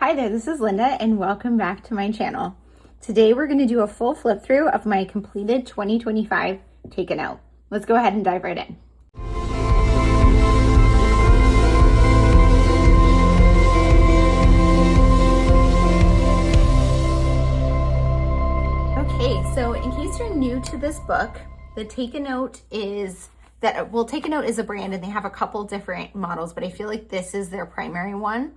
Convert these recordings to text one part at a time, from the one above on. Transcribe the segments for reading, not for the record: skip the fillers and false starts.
Hi there, this is Linda and welcome back to my channel. Today we're going to do a full flip through of my completed 2025 Taken Out. Let's go ahead and dive right in. Okay, so in case you're new to this book, the Taken Out is Taken Out is a brand and they have a couple different models, but I feel like this is their primary one.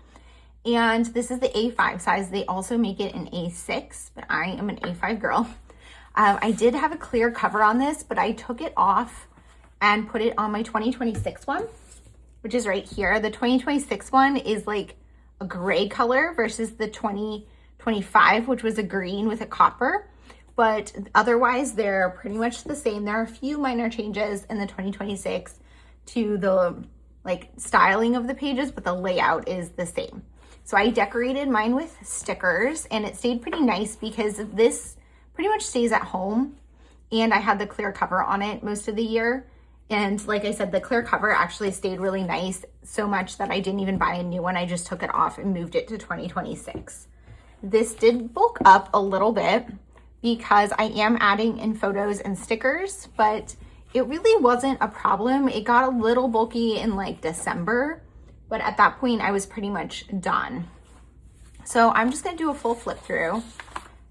And this is the A5 size. They also make it in A6, but I am an A5 girl. I did have a clear cover on this, but I took it off and put it on my 2026 one, which is right here. The 2026 one is like a gray color versus the 2025, which was a green with a copper. But otherwise, they're pretty much the same. There are a few minor changes in the 2026 to the styling of the pages, but the layout is the same. So I decorated mine with stickers and it stayed pretty nice because this pretty much stays at home and I had the clear cover on it most of the year. And like I said, the clear cover actually stayed really nice, so much that I didn't even buy a new one. I just took it off and moved it to 2026. This did bulk up a little bit because I am adding in photos and stickers, but it really wasn't a problem. It got a little bulky in like December, but at that point I was pretty much done. So I'm just gonna do a full flip through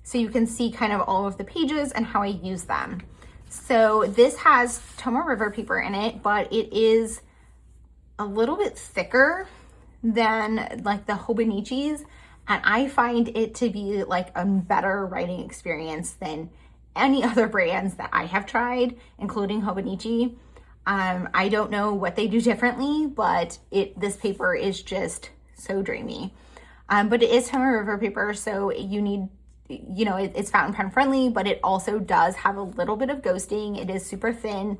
so you can see kind of all of the pages and how I use them. So this has Tomoe River paper in it, but it is a little bit thicker than like the Hobonichis. And I find it to be like a better writing experience than any other brands that I have tried, including Hobonichi. I don't know what they do differently, but this paper is just so dreamy. But it is Tomoe River paper, so you need, it's fountain pen friendly, but it also does have a little bit of ghosting. It is super thin.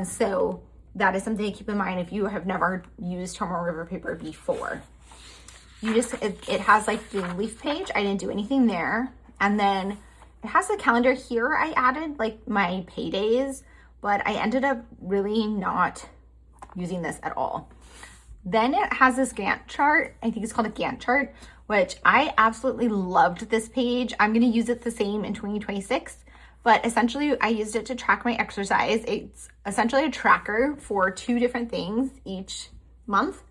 So that is something to keep in mind if you have never used Tomoe River paper before. It has like the leaf page. I didn't do anything there. And then it has the calendar here. I added like my paydays, but I ended up really not using this at all. Then it has this Gantt chart. I think it's called a Gantt chart, which I absolutely loved this page. I'm going to use it the same in 2026, but essentially I used it to track my exercise. It's essentially a tracker for 2 different things each month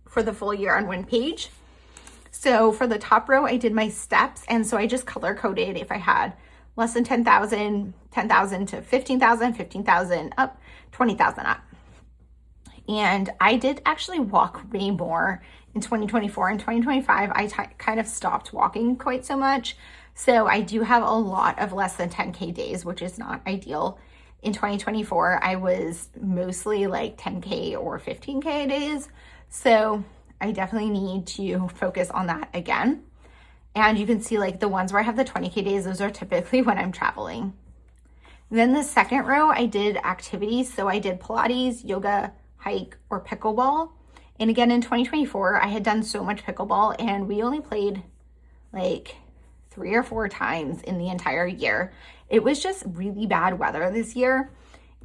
for the full year on one page. So for the top row, I did my steps. And so I just color coded if I had less than 10,000, 10,000 to 15,000, 15,000 up, 20,000 up. And I did actually walk way more in 2024. In 2025, I kind of stopped walking quite so much. So I do have a lot of less than 10K days, which is not ideal. In 2024, I was mostly like 10K or 15K days. So I definitely need to focus on that again. And you can see like the ones where I have the 20K days, those are typically when I'm traveling. Then the second row, I did activities. So I did Pilates, yoga, hike, or pickleball. And again, in 2024, I had done so much pickleball and we only played like 3 or 4 times in the entire year. It was just really bad weather this year.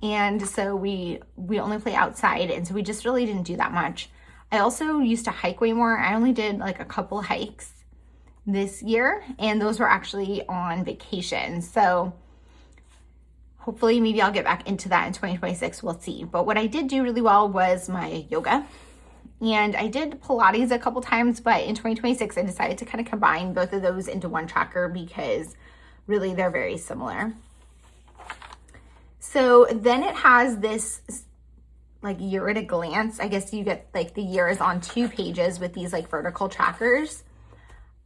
And so we only play outside. And so we just really didn't do that much. I also used to hike way more. I only did like a couple hikes this year, and those were actually on vacation. So hopefully maybe I'll get back into that in 2026. We'll see. But what I did do really well was my yoga. And I did Pilates a couple times, but in 2026, I decided to kind of combine both of those into one tracker because really they're very similar. So then it has this like year at a glance. I guess you get like the years on 2 pages with these like vertical trackers.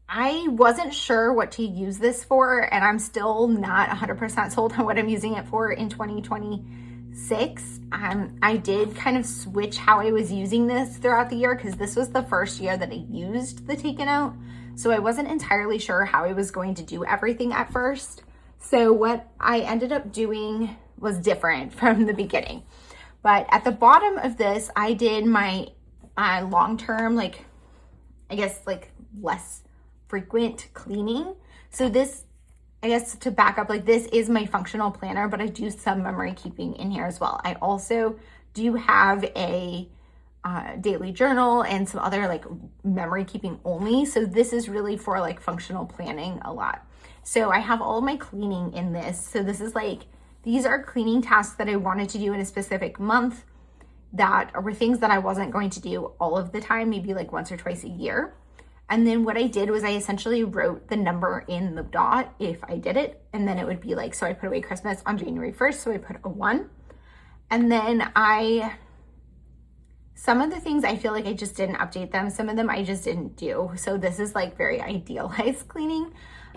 I wasn't sure what to use this for, and I'm still not 100% sold on what I'm using it for in 2026. I did kind of switch how I was using this throughout the year because this was the first year that I used the Taken Out. So I wasn't entirely sure how I was going to do everything at first. So what I ended up doing was different from the beginning. But at the bottom of this, I did my long-term, less frequent cleaning. So this, I guess to back up, this is my functional planner, but I do some memory keeping in here as well. I also do have a daily journal and some other like memory keeping only. So this is really for like functional planning a lot. So I have all of my cleaning in this. So this is like, these are cleaning tasks that I wanted to do in a specific month that were things that I wasn't going to do all of the time, maybe like once or twice a year. And then what I did was I essentially wrote the number in the dot if I did it. And then it would be like, so I put away Christmas on January 1st. So I put a 1. And then some of the things I feel like I just didn't update them. Some of them I just didn't do. So this is like very idealized cleaning.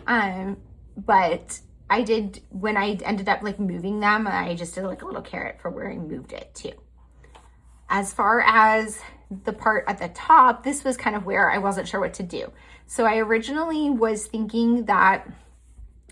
But I did, when I ended up like moving them, I just did like a little carrot for where I moved it to. As far as the part at the top, this was kind of where I wasn't sure what to do. So I originally was thinking that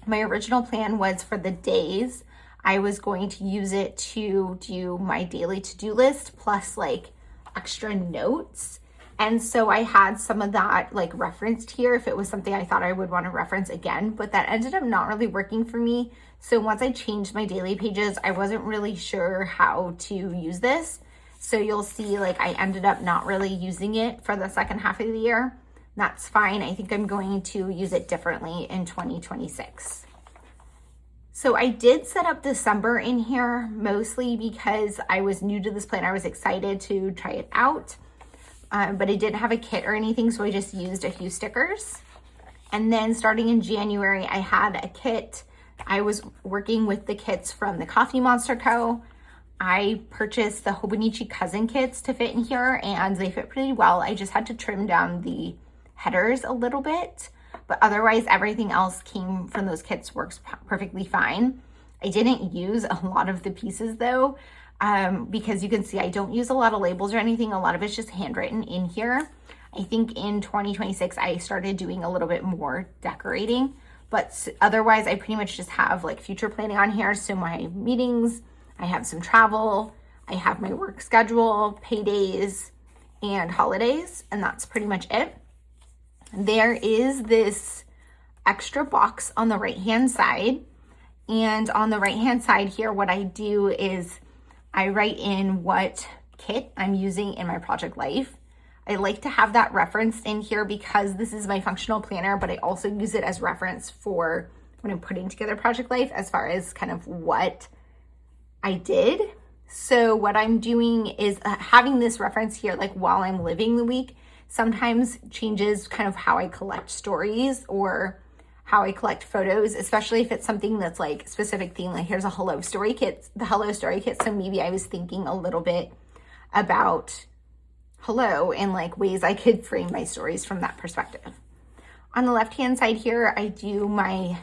my original plan was for the days, I was going to use it to do my daily to-do list plus like extra notes. And so I had some of that like referenced here if it was something I thought I would want to reference again, but that ended up not really working for me. So once I changed my daily pages, I wasn't really sure how to use this. So you'll see like I ended up not really using it for the second half of the year. That's fine. I think I'm going to use it differently in 2026. So I did set up December in here mostly because I was new to this plan. I was excited to try it out, but I didn't have a kit or anything. So I just used a few stickers. And then starting in January, I had a kit. I was working with the kits from the Coffee Monster Co. I purchased the Hobonichi Cousin kits to fit in here and they fit pretty well. I just had to trim down the headers a little bit, but otherwise everything else came from those kits works perfectly fine. I didn't use a lot of the pieces though, because you can see I don't use a lot of labels or anything. A lot of it's just handwritten in here. I think in 2026, I started doing a little bit more decorating, but otherwise I pretty much just have like future planning on here. So my meetings, I have some travel, I have my work schedule, paydays, and holidays, and that's pretty much it. There is this extra box on the right-hand side, and on the right-hand side here, what I do is I write in what kit I'm using in my project life. I like to have that referenced in here because this is my functional planner, but I also use it as reference for when I'm putting together project life as far as kind of what I did. So what I'm doing is having this reference here, like while I'm living the week, sometimes changes kind of how I collect stories or how I collect photos, especially if it's something that's like specific theme, like here's a Hello Story kit, the Hello Story kit. So maybe I was thinking a little bit about hello and like ways I could frame my stories from that perspective. On the left-hand side here, I do my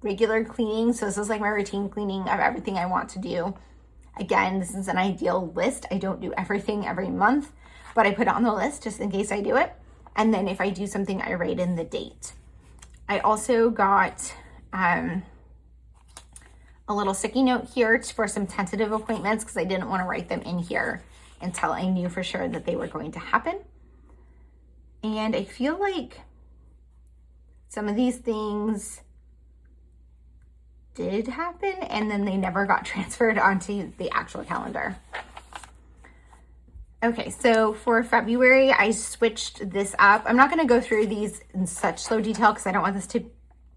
regular cleaning. So this is like my routine cleaning of everything I want to do. Again, this is an ideal list. I don't do everything every month, but I put it on the list just in case I do it. And then if I do something, I write in the date. I also got a little sticky note here for some tentative appointments because I didn't want to write them in here until I knew for sure that they were going to happen. And I feel like some of these things did happen and then they never got transferred onto the actual calendar. Okay, so for February, I switched this up. I'm not going to go through these in such slow detail because I don't want this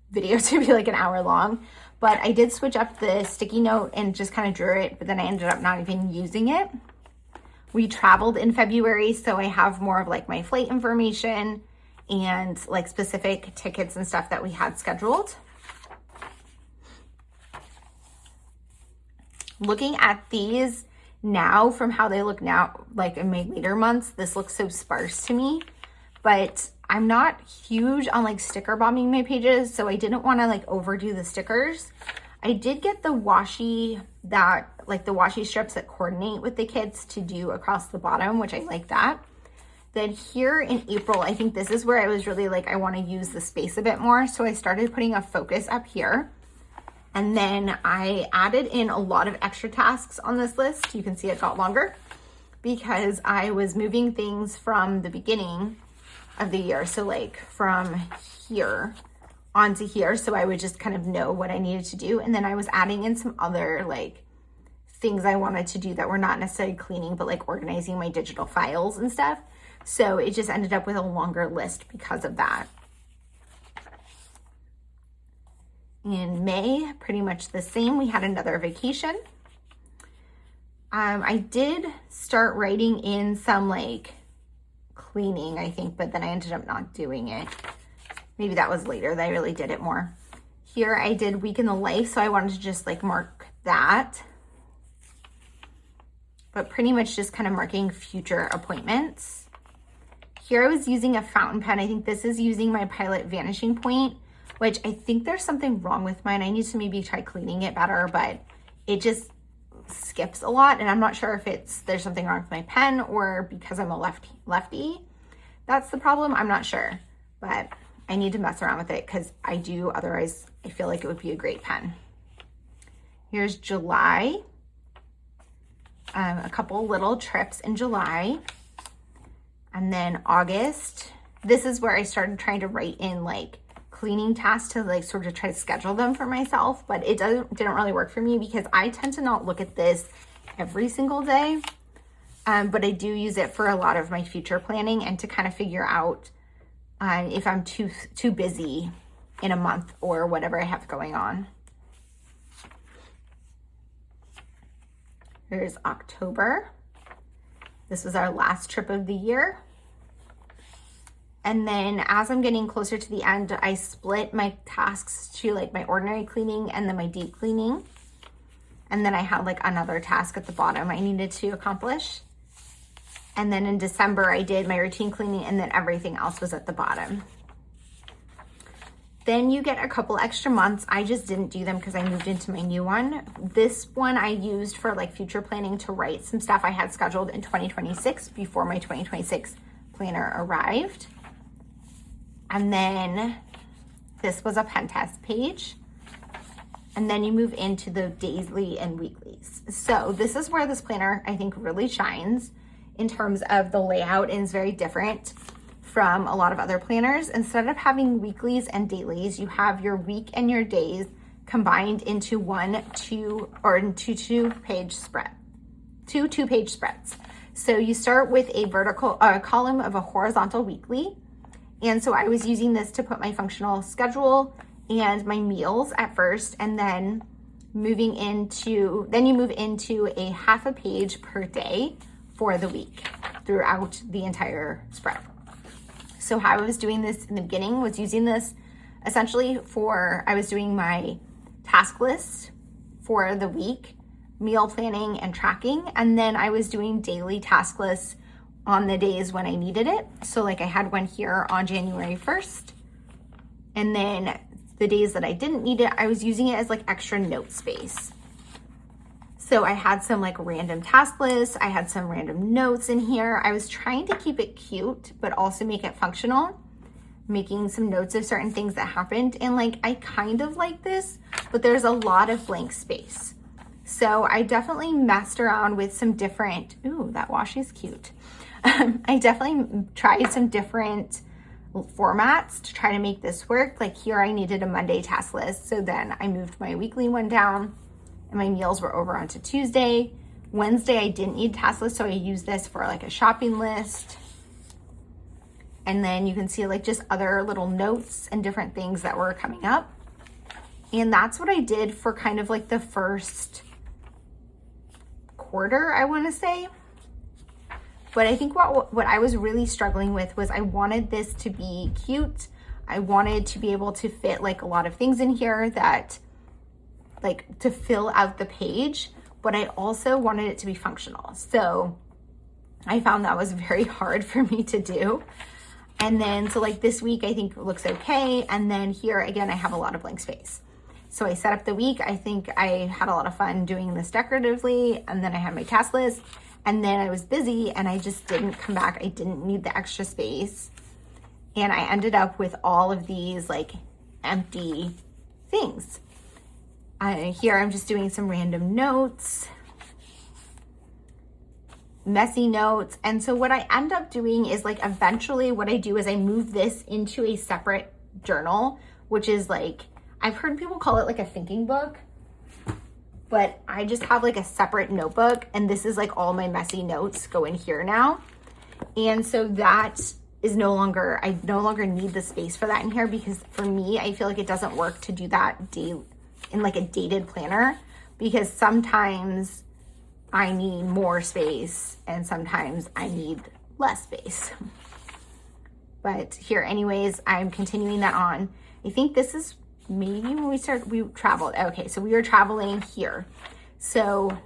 video to be like an hour long, but I did switch up the sticky note and just kind of drew it, but then I ended up not even using it. We traveled in February, so I have more of like my flight information and like specific tickets and stuff that we had scheduled. Looking at these now from how they look now, like in my later months, this looks so sparse to me, but I'm not huge on like sticker bombing my pages, so I didn't want to like overdo the stickers. I did get the washi strips that coordinate with the kits to do across the bottom, which I like that. Then here in April, I think this is where I was really like, I want to use the space a bit more. So I started putting a focus up here. And then I added in a lot of extra tasks on this list. You can see it got longer because I was moving things from the beginning of the year. So like from here onto here. So I would just kind of know what I needed to do. And then I was adding in some other like things I wanted to do that were not necessarily cleaning, but like organizing my digital files and stuff. So it just ended up with a longer list because of that. In May, pretty much the same. We had another vacation. I did start writing in some like cleaning, I think, but then I ended up not doing it. Maybe that was later that I really did it more. Here I did week in the life, so I wanted to just like mark that. But pretty much just kind of marking future appointments. Here I was using a fountain pen. I think this is using my Pilot Vanishing Point, which I think there's something wrong with mine. I need to maybe try cleaning it better, but it just skips a lot. And I'm not sure if there's something wrong with my pen or because I'm a lefty. That's the problem. I'm not sure, but I need to mess around with it because I do. Otherwise, I feel like it would be a great pen. Here's July. A couple little trips in July. And then August. This is where I started trying to write in like cleaning tasks to like sort of try to schedule them for myself, but it didn't really work for me because I tend to not look at this every single day. But I do use it for a lot of my future planning and to kind of figure out if I'm too busy in a month or whatever I have going on. Here's October. This was our last trip of the year. And then as I'm getting closer to the end, I split my tasks to like my ordinary cleaning and then my deep cleaning. And then I had like another task at the bottom I needed to accomplish. And then in December, I did my routine cleaning and then everything else was at the bottom. Then you get a couple extra months. I just didn't do them because I moved into my new one. This one I used for like future planning to write some stuff I had scheduled in 2026 before my 2026 planner arrived. And then this was a pen test page. And then you move into the daily and weeklies. So this is where this planner, I think, really shines in terms of the layout and is very different from a lot of other planners. Instead of having weeklies and dailies, you have your week and your days combined into two-page spread, two two-page spreads. So you start with a column of a horizontal weekly. And so I was using this to put my functional schedule and my meals at first, and then you move into a half a page per day for the week throughout the entire spread. So how I was doing this in the beginning was using this essentially I was doing my task list for the week, meal planning and tracking, and then I was doing daily task lists on the days when I needed it. So like I had one here on January 1st, and then the days that I didn't need it, I was using it as like extra note space. So I had some like random task lists. I had some random notes in here. I was trying to keep it cute, but also make it functional, making some notes of certain things that happened. And like, I kind of like this, but there's a lot of blank space. So I definitely messed around with some different, ooh, that washi is cute. I definitely tried some different formats to try to make this work. Like here I needed a Monday task list. So then I moved my weekly one down and my meals were over onto Tuesday. Wednesday I didn't need task list, so I used this for like a shopping list. And then you can see like just other little notes and different things that were coming up. And that's what I did for kind of like the first quarter, I want to say. But I think what I was really struggling with was I wanted this to be cute. I wanted to be able to fit like a lot of things in here that like to fill out the page, but I also wanted it to be functional. So I found that was very hard for me to do. And then, so like this week, I think looks okay. And then here again, I have a lot of blank space. So I set up the week. I think I had a lot of fun doing this decoratively. And then I had my task list. And then I was busy and I just didn't come back. I didn't need the extra space. And I ended up with all of these like empty things. Here I'm just doing some random notes, messy notes. And so what I end up doing is like eventually what I do is I move this into a separate journal, which is like, I've heard people call it like a thinking book. but I just have like a separate notebook, and this is like all my messy notes go in here now. And so that is no longer, I no longer need the space for that in here, because for me, I feel like it doesn't work to do that in like a dated planner, because sometimes I need more space and sometimes I need less space. But here anyways, I'm continuing that on. I think this is maybe when we traveled. Okay, so we were traveling here. So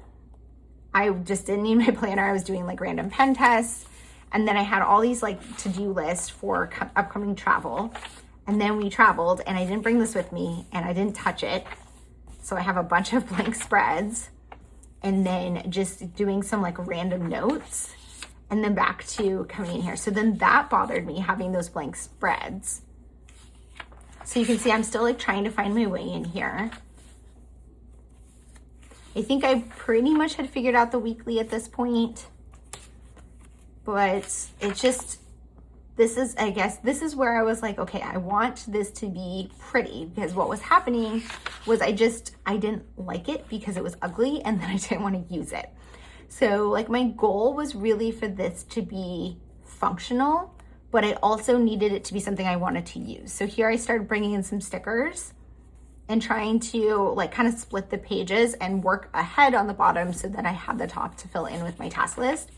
I just didn't need my planner. I was doing like random pen tests. And then I had all these like to-do lists for upcoming travel. And then we traveled, and I didn't bring this with me, and I didn't touch it. So I have a bunch of blank spreads, and then just doing some like random notes, and then back to coming in here. So then that bothered me, having those blank spreads. So you can see I'm still like trying to find my way in here. I think I pretty much had figured out the weekly at this point. But it's just, I guess this is where I was like, okay, I want this to be pretty, because what was happening was I didn't like it because it was ugly, and then I didn't want to use it. So like my goal was really for this to be functional, but I also needed it to be something I wanted to use. So here I started bringing in some stickers and trying to like kind of split the pages and work ahead on the bottom so that I had the top to fill in with my task list.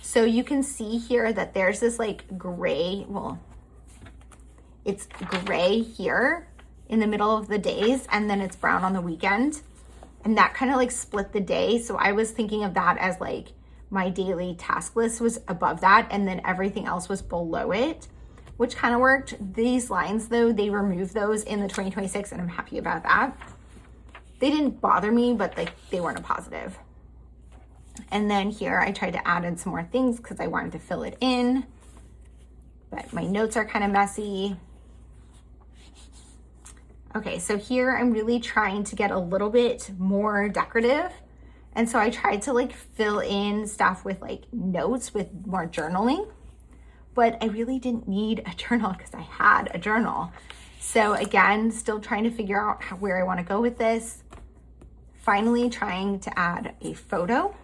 So you can see here that there's this like gray, well, it's gray here in the middle of the days, and then it's brown on the weekend. And that kind of like split the day. So I was thinking of that as like my daily task list was above that, and then everything else was below it, which kind of worked. These lines though, they removed those in the 2026, and I'm happy about that. They didn't bother me, but like they weren't a positive. And then here I tried to add in some more things because I wanted to fill it in, but my notes are kind of messy. Okay, so here I'm really trying to get a little bit more decorative. And so I tried to like fill in stuff with like notes with more journaling, but I really didn't need a journal because I had a journal. So again, still trying to figure out where I want to go with this. Finally trying to add a photo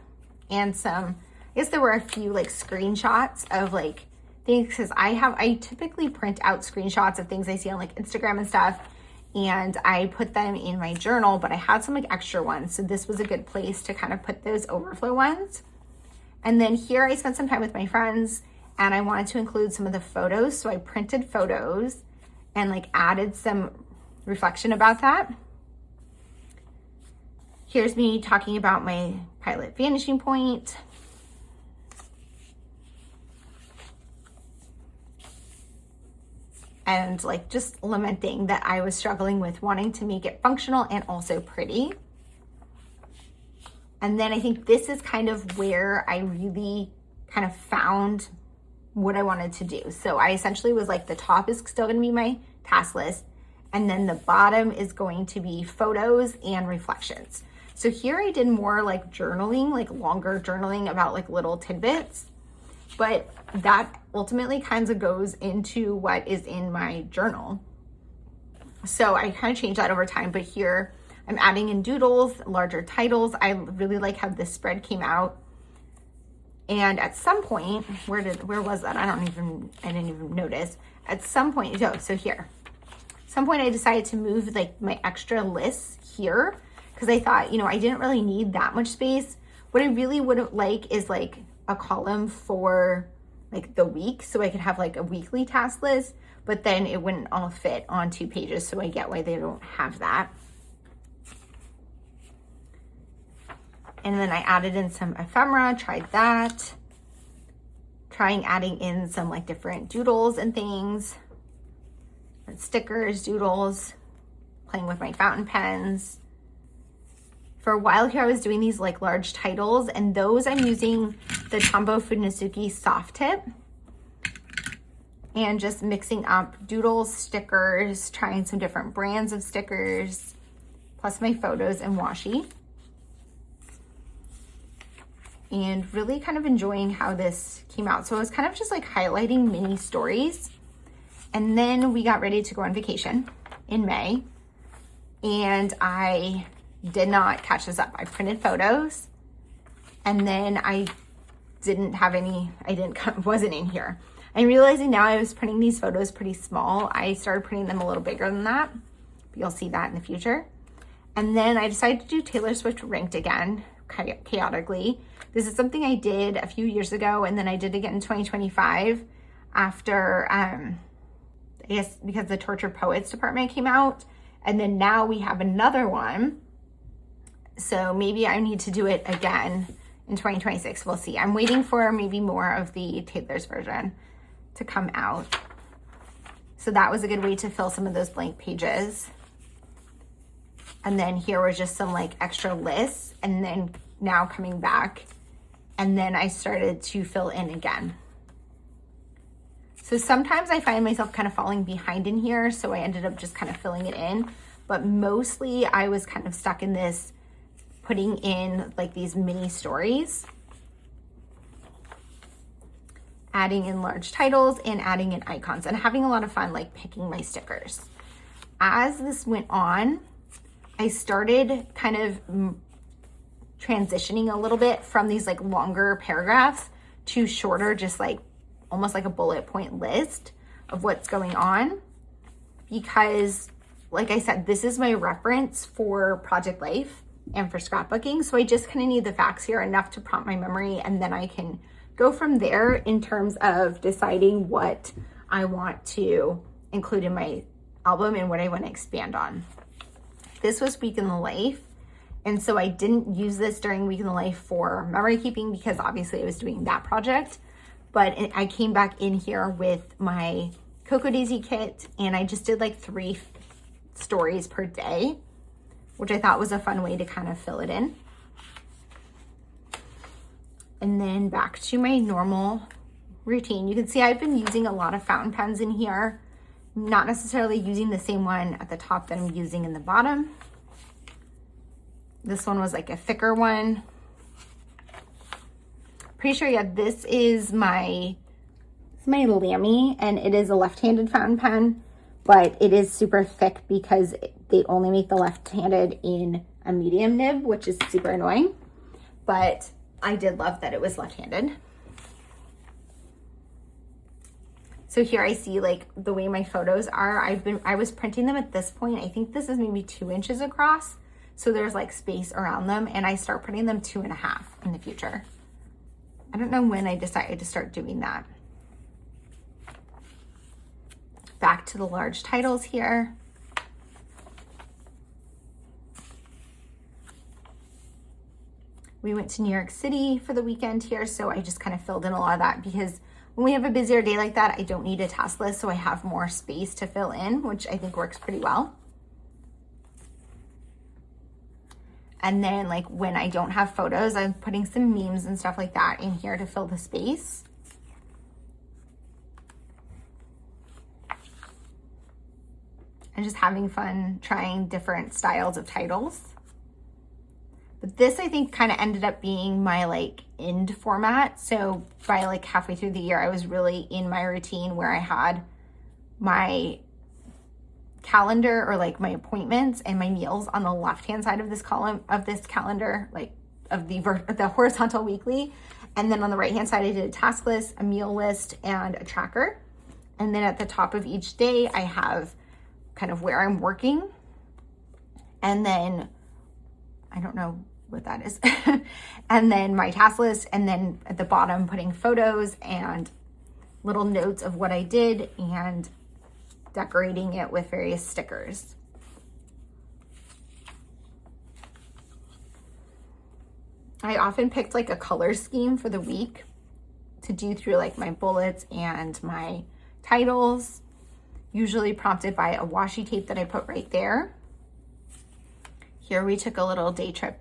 and some, I guess there were a few like screenshots of like things, because I typically print out screenshots of things I see on like Instagram and stuff, and I put them in my journal, but I had some like extra ones. So this was a good place to kind of put those overflow ones. And then here I spent some time with my friends, and I wanted to include some of the photos. So I printed photos and like added some reflection about that. Here's me talking about my pilot vanishing point. And like just lamenting that I was struggling with wanting to make it functional and also pretty. And then I think this is kind of where I really kind of found what I wanted to do. So I essentially was like, the top is still gonna be my task list, and then the bottom is going to be photos and reflections. So here I did more like journaling, like longer journaling about like little tidbits, but that ultimately kind of goes into what is in my journal. So I kind of changed that over time, but here I'm adding in doodles, larger titles. I really like how this spread came out. And at some point, where was that? I didn't even notice. At some point, so here, some point I decided to move like my extra lists here, because I thought, I didn't really need that much space. What I really would like is like a column for like the week, so I could have like a weekly task list, but then it wouldn't all fit on 2 pages. So I get why they don't have that. And then I added in some ephemera, tried that. Trying adding in some like different doodles and things, stickers, doodles, playing with my fountain pens. For a while here, I was doing these like large titles, and those I'm using the Tombow Funisuki soft tip and just mixing up doodles, stickers, trying some different brands of stickers, plus my photos and washi. And really kind of enjoying how this came out. So it was kind of just like highlighting mini stories. And then we got ready to go on vacation in May. And I did not catch this up. I printed photos and then I wasn't in here. I'm realizing now I was printing these photos pretty small. I started printing them a little bigger than that. You'll see that in the future. And then I decided to do Taylor Swift Ranked again, chaotically. This is something I did a few years ago, and then I did again in 2025 after, I guess because the Tortured Poets department came out. And then now we have another one. So maybe I need to do it again in 2026. We'll see. I'm waiting for maybe more of the Taylor's version to come out. So that was a good way to fill some of those blank pages. And then here was just some like extra lists, and then now coming back, and then I started to fill in again. So sometimes I find myself kind of falling behind in here, so I ended up just kind of filling it in, but mostly I was kind of stuck in this, putting in like these mini stories, adding in large titles and adding in icons, and having a lot of fun like picking my stickers. As this went on, I started kind of transitioning a little bit from these like longer paragraphs to shorter, just like almost like a bullet point list of what's going on, because like I said, this is my reference for Project Life and for scrapbooking. So I just kind of need the facts here, enough to prompt my memory, and then I can go from there in terms of deciding what I want to include in my album and what I want to expand on. This was Week in the Life, and so I didn't use this during Week in the Life for memory keeping because obviously I was doing that project, but I came back in here with my Cocoa Daisy kit, and I just did like 3 stories per day, which I thought was a fun way to kind of fill it in. And then back to my normal routine. You can see I've been using a lot of fountain pens in here, not necessarily using the same one at the top that I'm using in the bottom. This one was like a thicker one. Pretty sure, yeah, this is my Lamy, and it is a left-handed fountain pen, but it is super thick because they only make the left-handed in a medium nib, which is super annoying. But I did love that it was left-handed. So here I see like the way my photos are. I was printing them at this point. I think this is maybe 2 inches across. So there's like space around them, and I start printing them 2.5 in the future. I don't know when I decided to start doing that. Back to the large titles here. We went to New York City for the weekend here, so I just kind of filled in a lot of that because when we have a busier day like that, I don't need a task list, so I have more space to fill in, which I think works pretty well. And then like when I don't have photos, I'm putting some memes and stuff like that in here to fill the space. And just having fun trying different styles of titles. But this, I think, kind of ended up being my like end format. So by like halfway through the year, I was really in my routine where I had my calendar or like my appointments and my meals on the left-hand side of this column of this calendar, like of the horizontal weekly. And then on the right-hand side, I did a task list, a meal list, and a tracker. And then at the top of each day, I have kind of where I'm working. And then I don't know what that is. And then my task list, and then at the bottom putting photos and little notes of what I did and decorating it with various stickers. I often picked like a color scheme for the week to do through like my bullets and my titles, usually prompted by a washi tape that I put right there. Here we took a little day trip.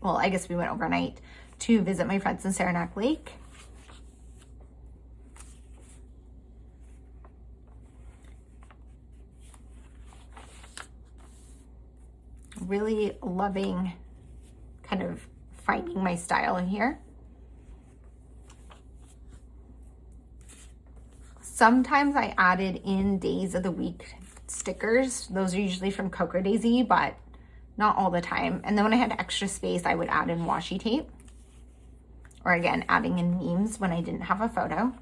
Well, I guess we went overnight to visit my friends in Saranac Lake. Really loving kind of finding my style in here. Sometimes I added in days of the week stickers. Those are usually from Cocoa Daisy, but not all the time. And then when I had extra space, I would add in washi tape, or again, adding in memes when I didn't have a photo.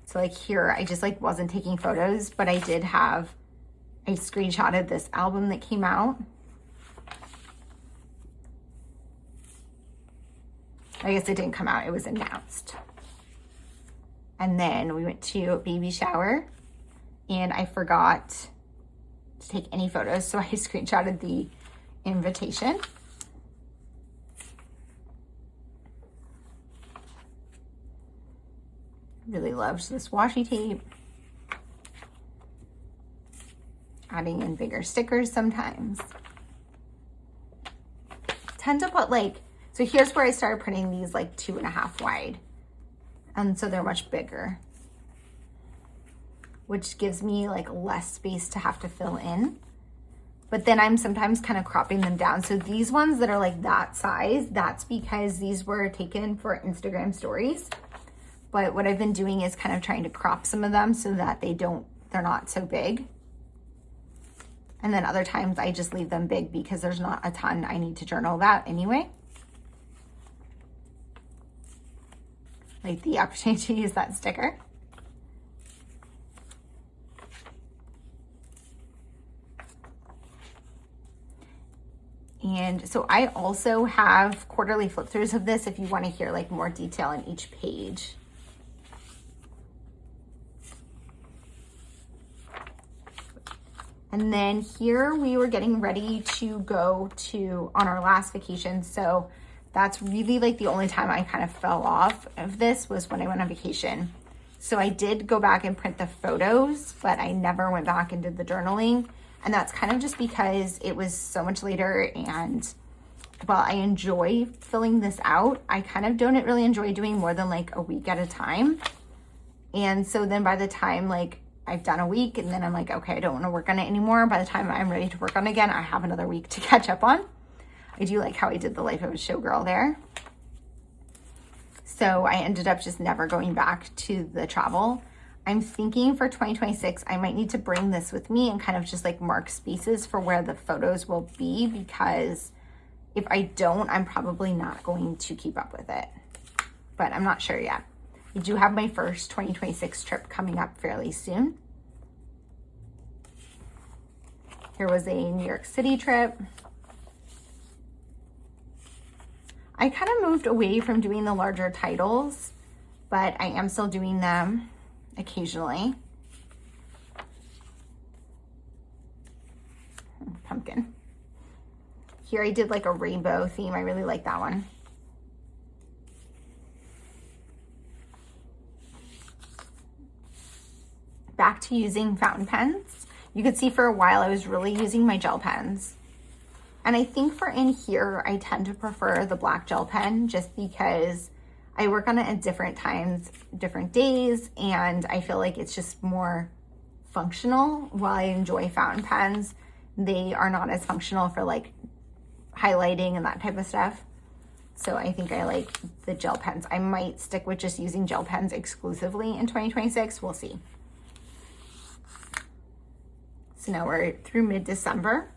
So like here, I just like wasn't taking photos, but I screenshotted this album that came out. I guess it didn't come out, it was announced. And then we went to a baby shower and I forgot to take any photos, so I screenshotted the invitation. Really loved this washi tape. Adding in bigger stickers sometimes. Tend to put like, so here's where I started printing these like 2.5 wide. And so they're much bigger, which gives me like less space to have to fill in. But then I'm sometimes kind of cropping them down. So these ones that are like that size, that's because these were taken for Instagram stories. But what I've been doing is kind of trying to crop some of them so that they're not so big. And then other times I just leave them big because there's not a ton I need to journal about anyway. Like the opportunity to use that sticker. And so I also have quarterly flip throughs of this if you want to hear like more detail in each page. And then here we were getting ready to go on our last vacation. So that's really like the only time I kind of fell off of this was when I went on vacation. So I did go back and print the photos, but I never went back and did the journaling. And that's kind of just because it was so much later, and while I enjoy filling this out, I kind of don't really enjoy doing more than like a week at a time. And so then by the time like I've done a week and then I'm like, okay, I don't want to work on it anymore. By the time I'm ready to work on it again, I have another week to catch up on. I do like how I did the life of a showgirl there. So I ended up just never going back to the travel. I'm thinking for 2026, I might need to bring this with me and kind of just like mark spaces for where the photos will be, because if I don't, I'm probably not going to keep up with it, but I'm not sure yet. I do have my first 2026 trip coming up fairly soon. Here was a New York City trip. I kind of moved away from doing the larger titles, but I am still doing them occasionally. Pumpkin. Here I did like a rainbow theme. I really like that one. Back to using fountain pens. You could see for a while I was really using my gel pens. And I think for in here, I tend to prefer the black gel pen just because I work on it at different times, different days, and I feel like it's just more functional. While I enjoy fountain pens, they are not as functional for like highlighting and that type of stuff. So I think I like the gel pens. I might stick with just using gel pens exclusively in 2026. We'll see. So now we're through mid-December.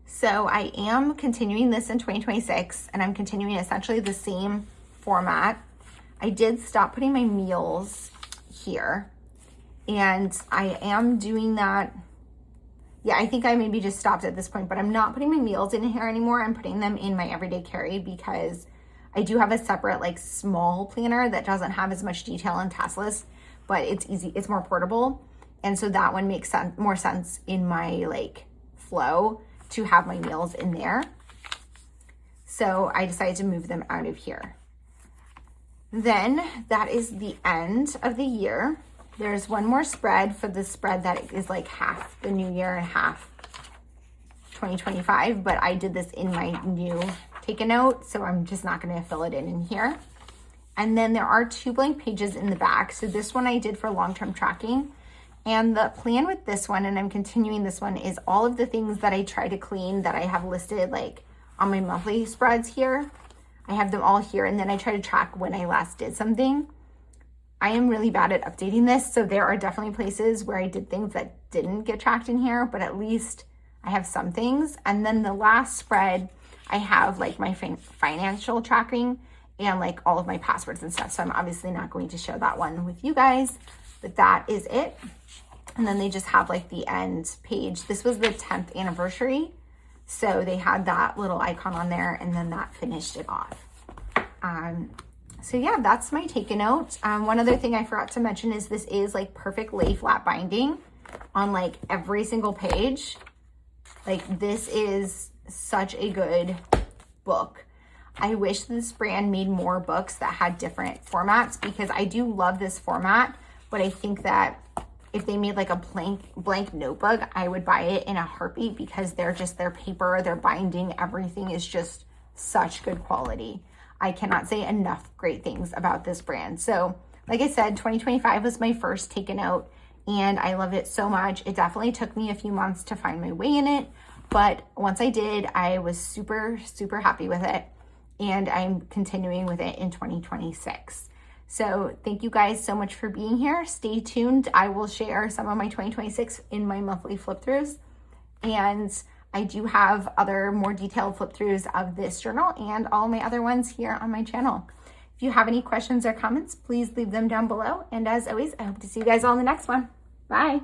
So I am continuing this in 2026, and I'm continuing essentially the same format. I did stop putting my meals here, and I am doing that. Yeah, I think I maybe just stopped at this point, but I'm not putting my meals in here anymore. I'm putting them in my everyday carry because I do have a separate like small planner that doesn't have as much detail and task list, but it's easy, it's more portable. And so that one makes more sense in my like flow to have my meals in there. So I decided to move them out of here. Then that is the end of the year. There's one more spread for the spread that is like half the new year and half 2025, but I did this in my new take a note, so I'm just not going to fill it in here. And then there are 2 blank pages in the back. So this one I did for long-term tracking. And the plan with this one, and I'm continuing this one, is all of the things that I try to clean that I have listed like on my monthly spreads here. I have them all here, and then I try to track when I last did something. I am really bad at updating this, so there are definitely places where I did things that didn't get tracked in here, but at least I have some things. And then the last spread, I have like my financial tracking and like all of my passwords and stuff. So I'm obviously not going to show that one with you guys, but that is it. And then they just have like the end page. This was the 10th anniversary. So they had that little icon on there, and then that finished it off. So yeah, that's my take a note. One other thing I forgot to mention is this is like perfect lay flat binding on like every single page. Like this is such a good book. I wish this brand made more books that had different formats, because I do love this format, but I think that if they made like a blank notebook, I would buy it in a heartbeat, because they're just, their paper, their binding, everything is just such good quality. I cannot say enough great things about this brand. So like I said, 2025 was my first take a note, and I loved it so much. It definitely took me a few months to find my way in it, but once I did, I was super, super happy with it, and I'm continuing with it in 2026. So thank you guys so much for being here. Stay tuned. I will share some of my 2026 in my monthly flip throughs, and I do have other more detailed flip throughs of this journal and all my other ones here on my channel. If you have any questions or comments, please leave them down below. And as always, I hope to see you guys all in the next one. Bye.